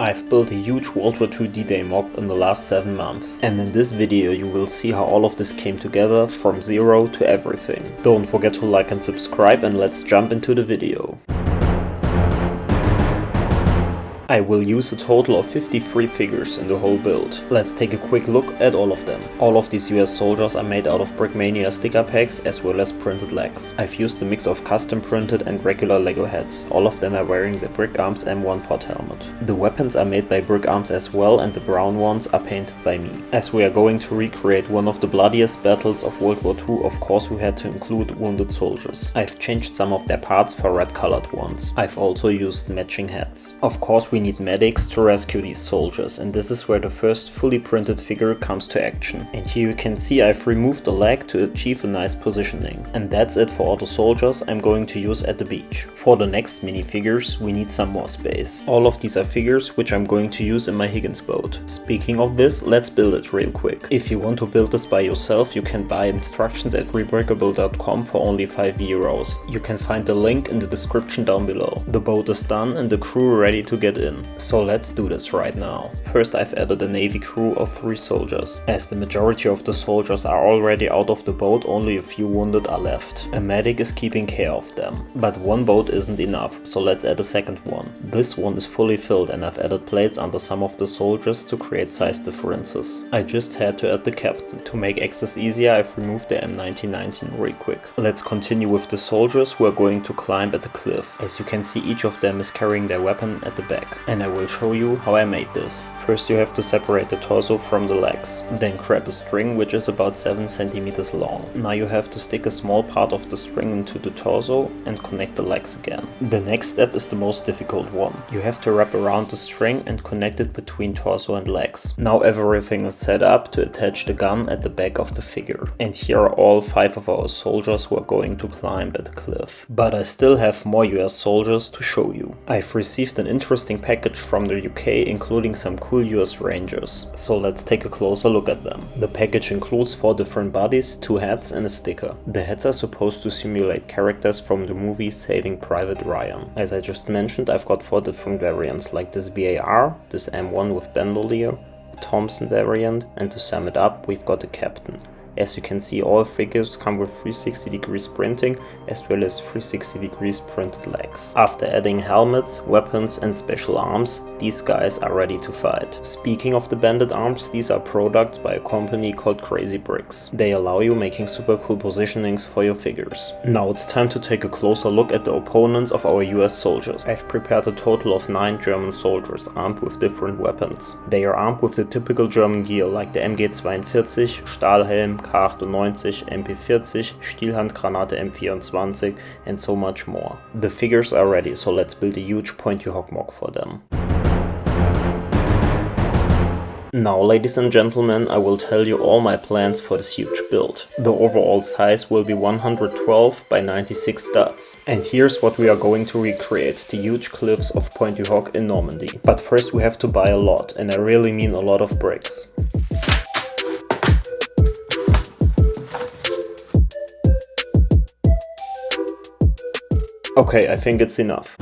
I've built a huge World War II D-Day mock in the last 7 months, and in this video you will see how all of this came together from zero to everything. Don't forget to like and subscribe, and let's jump into the video. I will use a total of 53 figures in the whole build. Let's take a quick look at all of them. All of these US soldiers are made out of Brickmania sticker packs as well as printed legs. I've used a mix of custom printed and regular LEGO heads. All of them are wearing the Brick Arms M1 pod helmet. The weapons are made by Brick Arms as well, and the brown ones are painted by me. As we are going to recreate one of the bloodiest battles of World War II, of course we had to include wounded soldiers. I've changed some of their parts for red colored ones. I've also used matching hats. Of course we need medics to rescue these soldiers, and this is where the first fully printed figure comes to action. And here you can see I've removed the leg to achieve a nice positioning. And that's it for all the soldiers I'm going to use at the beach. For the next minifigures we need some more space. All of these are figures which I'm going to use in my Higgins boat. Speaking of this, let's build it real quick. If you want to build this by yourself, you can buy instructions at rebreakable.com for only €5. You can find the link in the description down below. The boat is done and the crew ready to get in. So let's do this right now. First I've added a navy crew of 3 soldiers. As the majority of the soldiers are already out of the boat, only a few wounded are left. A medic is keeping care of them. But one boat isn't enough, so let's add a second one. This one is fully filled, and I've added plates under some of the soldiers to create size differences. I just had to add the captain. To make access easier, I've removed the M1919 real quick. Let's continue with the soldiers who are going to climb at the cliff. As you can see, each of them is carrying their weapon at the back. And I will show you how I made this. First you have to separate the torso from the legs. Then grab a string which is about 7 cm long. Now you have to stick a small part of the string into the torso and connect the legs again. The next step is the most difficult one. You have to wrap around the string and connect it between torso and legs. Now everything is set up to attach the gun at the back of the figure. And here are all 5 of our soldiers who are going to climb at the cliff. But I still have more US soldiers to show you. I've received an interesting package from the UK, including some cool US Rangers. So let's take a closer look at them. The package includes 4 different bodies, 2 hats and a sticker. The hats are supposed to simulate characters from the movie Saving Private Ryan. As I just mentioned, I've got 4 different variants, like this BAR, this M1 with bandolier, a Thompson variant, and to sum it up, we've got a captain. As you can see, all figures come with 360 degrees printing as well as 360 degrees printed legs. After adding helmets, weapons and special arms, these guys are ready to fight. Speaking of the banded arms, these are products by a company called Crazy Bricks. They allow you making super cool positionings for your figures. Now it's time to take a closer look at the opponents of our US soldiers. I've prepared a total of 9 German soldiers armed with different weapons. They are armed with the typical German gear like the MG42, Stahlhelm, K98, MP40, Stielhandgranate M24 and so much more. The figures are ready, so let's build a huge Pointe du Hoc mock for them. Now, ladies and gentlemen, I will tell you all my plans for this huge build. The overall size will be 112 by 96 studs. And here's what we are going to recreate: the huge cliffs of Pointe du Hoc in Normandy. But first we have to buy a lot, and I really mean a lot of bricks. Okay, I think it's enough.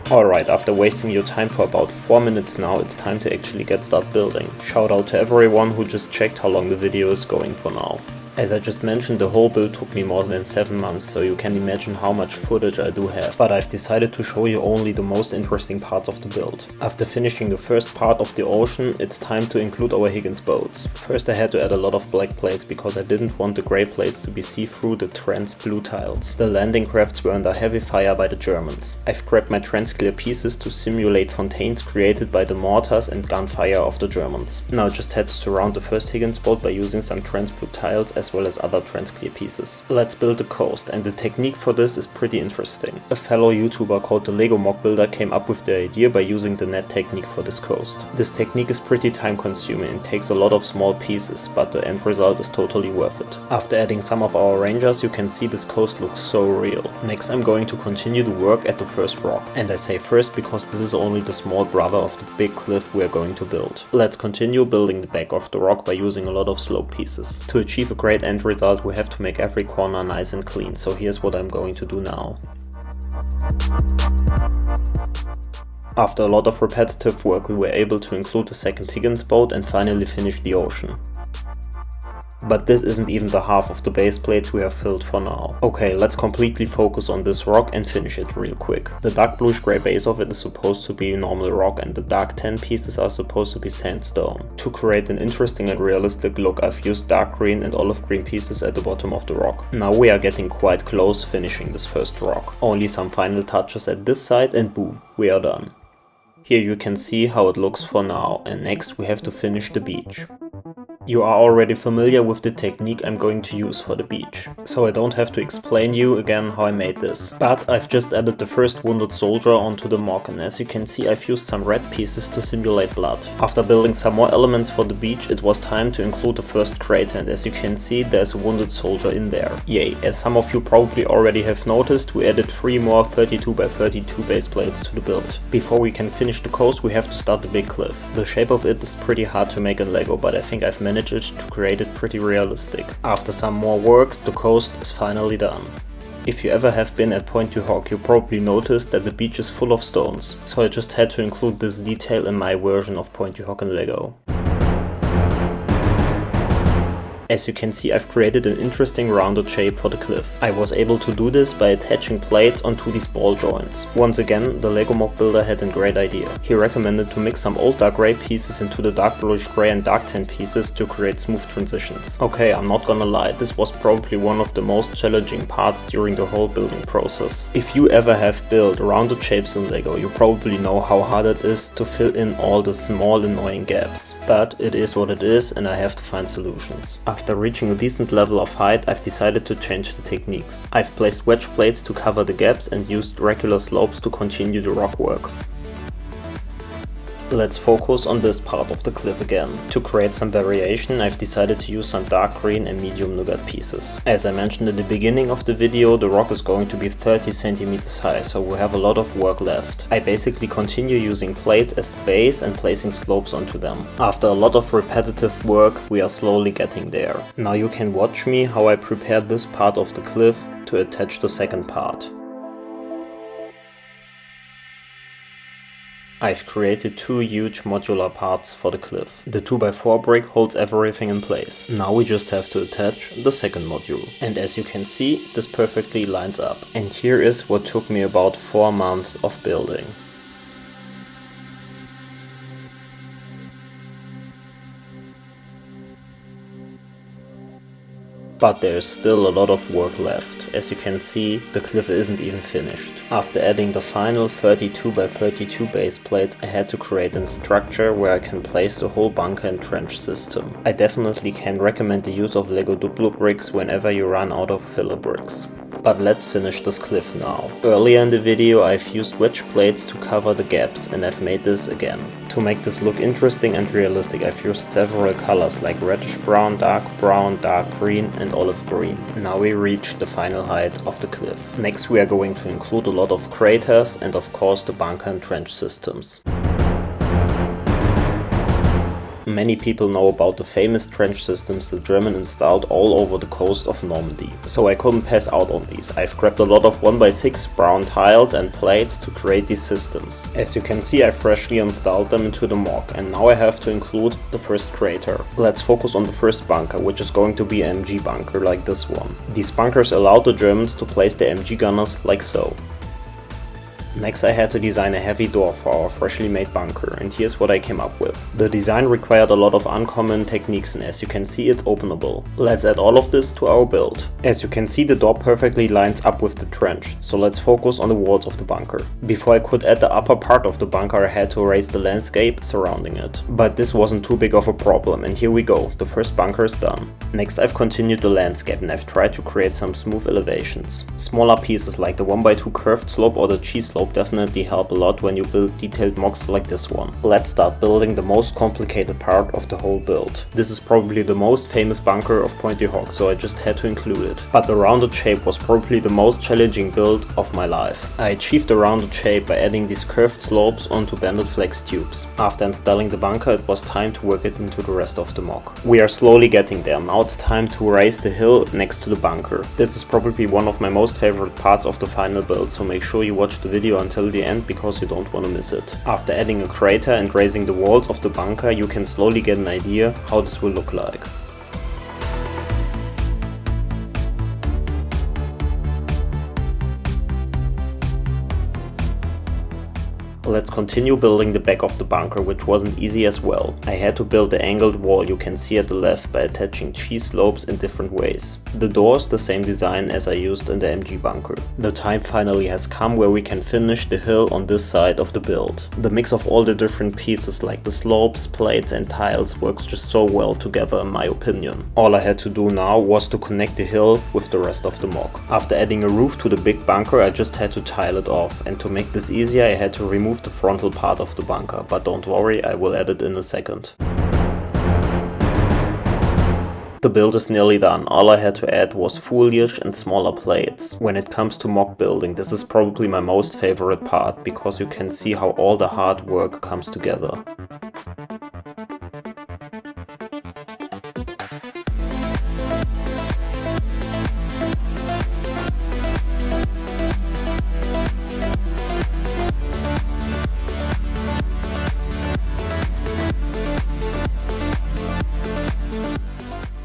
Alright, after wasting your time for about 4 minutes now, it's time to actually get started building. Shout out to everyone who just checked how long the video is going for now. As I just mentioned, the whole build took me more than 7 months, so you can imagine how much footage I do have. But I've decided to show you only the most interesting parts of the build. After finishing the first part of the ocean, it's time to include our Higgins boats. First I had to add a lot of black plates because I didn't want the grey plates to be see-through the trans blue tiles. The landing crafts were under heavy fire by the Germans. I've grabbed my trans clear pieces to simulate fontaines created by the mortars and gunfire of the Germans. Now I just had to surround the first Higgins boat by using some trans blue tiles as well as other trans clear pieces. Let's build the coast, and the technique for this is pretty interesting. A fellow YouTuber called the Lego Mock Builder came up with the idea by using the net technique for this coast. This technique is pretty time consuming and takes a lot of small pieces, but the end result is totally worth it. After adding some of our rangers, you can see this coast looks so real. Next I'm going to continue the work at the first rock. And I say first because this is only the small brother of the big cliff we are going to build. Let's continue building the back of the rock by using a lot of slope pieces. To achieve a great end result, we have to make every corner nice and clean, so here's what I'm going to do now. After a lot of repetitive work, we were able to include the second Higgins boat and finally finish the ocean. But this isn't even the half of the base plates we have filled for now. Okay, let's completely focus on this rock and finish it real quick. The dark bluish grey base of it is supposed to be normal rock and the dark tan pieces are supposed to be sandstone. To create an interesting and realistic look, I've used dark green and olive green pieces at the bottom of the rock. Now we are getting quite close finishing this first rock. Only some final touches at this side and boom, we are done. Here you can see how it looks for now, and next we have to finish the beach. You are already familiar with the technique I'm going to use for the beach, so I don't have to explain you again how I made this. But I've just added the first wounded soldier onto the mock, and as you can see I've used some red pieces to simulate blood. After building some more elements for the beach, it was time to include the first crater, and as you can see there's a wounded soldier in there. Yay, as some of you probably already have noticed, we added 3 more 32x32 base plates to the build. Before we can finish the coast we have to start the big cliff. The shape of it is pretty hard to make in LEGO, but I think I've managed it to create it pretty realistic. After some more work, the coast is finally done. If you ever have been at Pointe du Hoc, you probably noticed that the beach is full of stones, so I just had to include this detail in my version of Pointe du Hoc in LEGO. As you can see, I've created an interesting rounded shape for the cliff. I was able to do this by attaching plates onto these ball joints. Once again, the LEGO mock builder had a great idea. He recommended to mix some old dark grey pieces into the dark bluish grey and dark tan pieces to create smooth transitions. Okay, I'm not gonna lie, this was probably one of the most challenging parts during the whole building process. If you ever have built rounded shapes in LEGO, you probably know how hard it is to fill in all the small annoying gaps. But it is what it is and I have to find solutions. After reaching a decent level of height, I've decided to change the techniques. I've placed wedge plates to cover the gaps and used regular slopes to continue the rock work. Let's focus on this part of the cliff again. To create some variation, I've decided to use some dark green and medium nougat pieces. As I mentioned at the beginning of the video, the rock is going to be 30 centimeters high, so we have a lot of work left. I basically continue using plates as the base and placing slopes onto them. After a lot of repetitive work, we are slowly getting there. Now you can watch me how I prepared this part of the cliff to attach the second part. I've created 2 huge modular parts for the cliff. The 2x4 brick holds everything in place. Now we just have to attach the second module. And as you can see, this perfectly lines up. And here is what took me about 4 months of building. But there's still a lot of work left. As you can see, the cliff isn't even finished. After adding the final 32x32 base plates, I had to create a structure where I can place the whole bunker and trench system. I definitely can recommend the use of LEGO Duplo bricks whenever you run out of filler bricks. But let's finish this cliff now. Earlier in the video I've used wedge plates to cover the gaps and I've made this again. To make this look interesting and realistic, I've used several colors like reddish brown, dark green and olive green. Now we reach the final height of the cliff. Next we are going to include a lot of craters and of course the bunker and trench systems. Many people know about the famous trench systems the German installed all over the coast of Normandy. So I couldn't pass out on these. I've grabbed a lot of 1x6 brown tiles and plates to create these systems. As you can see, I freshly installed them into the mock and now I have to include the first crater. Let's focus on the first bunker, which is going to be an MG bunker like this one. These bunkers allowed the Germans to place their MG gunners like so. Next I had to design a heavy door for our freshly made bunker, and here's what I came up with. The design required a lot of uncommon techniques and as you can see it's openable. Let's add all of this to our build. As you can see the door perfectly lines up with the trench, so let's focus on the walls of the bunker. Before I could add the upper part of the bunker I had to erase the landscape surrounding it. But this wasn't too big of a problem and here we go, the first bunker is done. Next I've continued the landscape and I've tried to create some smooth elevations. Smaller pieces like the 1x2 curved slope or the G-slope definitely help a lot when you build detailed mocks like this one. Let's start building the most complicated part of the whole build. This is probably the most famous bunker of Pointe du Hoc, so I just had to include it. But the rounded shape was probably the most challenging build of my life. I achieved the rounded shape by adding these curved slopes onto banded flex tubes. After installing the bunker, it was time to work it into the rest of the mock. We are slowly getting there. Now it's time to raise the hill next to the bunker. This is probably one of my most favorite parts of the final build, so make sure you watch the video video until the end because you don't want to miss it. After adding a crater and raising the walls of the bunker, you can slowly get an idea how this will look like. Let's continue building the back of the bunker, which wasn't easy as well. I had to build the angled wall you can see at the left by attaching cheese slopes in different ways. The doors the same design as I used in the MG bunker. The time finally has come where we can finish the hill on this side of the build. The mix of all the different pieces like the slopes, plates and tiles works just so well together in my opinion. All I had to do now was to connect the hill with the rest of the mock. After adding a roof to the big bunker, I just had to tile it off, and to make this easier I had to remove the frontal part of the bunker, but don't worry, I will add it in a second. The build is nearly done. All I had to add was foliage and smaller plates. When it comes to mock building, this is probably my most favorite part, because you can see how all the hard work comes together.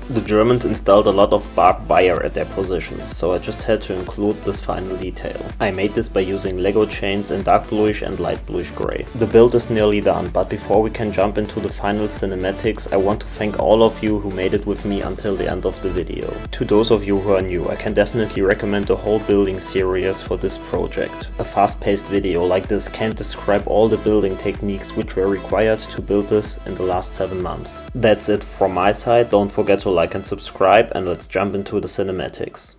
The Germans installed a lot of barbed wire at their positions, so I just had to include this final detail. I made this by using Lego chains in dark bluish and light bluish grey. The build is nearly done, but before we can jump into the final cinematics, I want to thank all of you who made it with me until the end of the video. To those of you who are new, I can definitely recommend the whole building series for this project. A fast-paced video like this can't describe all the building techniques which were required to build this in the last 7 months. That's it from my side. Don't forget to like and subscribe, and let's jump into the cinematics.